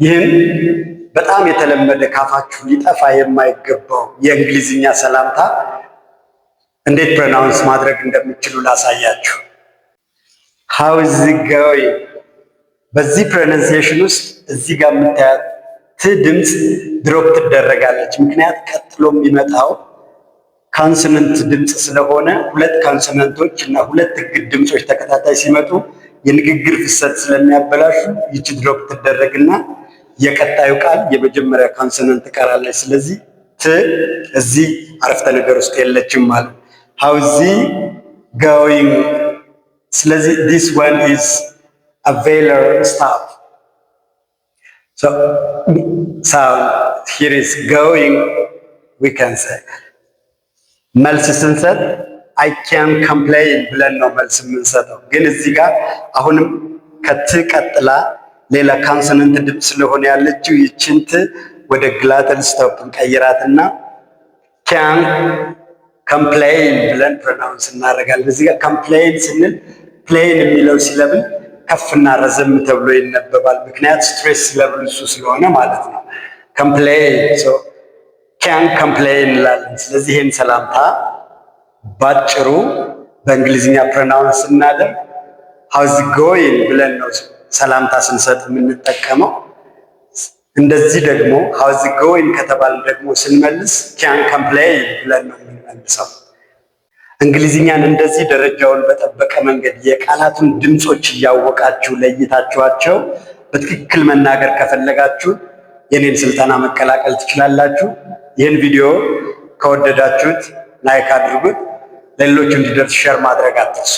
ይህን በጣም የተለመደ ካፋችሁ ሊጠፋ የማይገባው የእንግሊዝኛ ሰላምታ እንዴት ፕሮናውንስ ማድረግ እንደምትችሉ ላሳያችሁ። ሃው ኢዝ ኢት ጎይንግ። በዚህ ፕሮናንሲዬሽን ውስጥ እዚህ ጋር የምታያት ት ድምፅ ድሮፕ ትደረጋለች። ምክንያት ቀጥሎ የሚመጣው ካንሰነንት ድምፅ ስለሆነ ሁለት ካንሰነንቶች እና ሁለት እግድ ድምፆች ተከታታይ ሲመጡ የንግግር ፍሰት ስለሚያበላሹ ይቺ ድሮፕ ትደረግና የቀጣዩ ቃል የመጀመሪያ ካንሰነንት ትቀራለች። ስለዚህ ት እዚህ አረፍተ ነገር ውስጥ የለችም ማለት። ሃው ኢዝ ኢት ጎይንግ። ስለዚህ this one is a velar stop. So sound here is going, we can say. መልስ ስንሰጥ I can complain ብለን ነው መልስ የምንሰጠው። ግን እዚህ ጋር አሁንም ከት ቀጥላ ሌላ ካንሰነንት ድምፅ ስለሆነ ያለችው ይችን ት ወደ ግላተል ስቶፕ እንቀይራትና can complain ብለን ፕሮናውንስ እናደርጋለን። እዚህ ጋር complain ስንል ፕሌን የሚለው ሲለብል ከፍና ረዘም ተብሎ ይነበባል። ምክንያት ስትሬስ ሲለብል እሱ ስለሆነ ማለት ነው። complain so can complain እንላለን። ስለዚህ ይህን ሰላምታ ባጭሩ በእንግሊዝኛ ፕሮናውንስ እናደርግ how's it going ብለን ነው ሰላምታ ስንሰጥ የምንጠቀመው። እንደዚህ ደግሞ how's it going ከተባለ ደግሞ ስንመልስ can complain ብለን ነው የምንመልሰው። እንግሊዝኛን እንደዚህ ደረጃውን በጠበቀ መንገድ የቃላቱን ድምፆች እያወቃችሁ ለይታችኋቸው በትክክል መናገር ከፈለጋችሁ የኔን ስልጠና መቀላቀል ትችላላችሁ። ይህን ቪዲዮ ከወደዳችሁት ላይክ አድርጉት። ለሌሎች እንዲደርስ ሼር ማድረግ አትርሱ።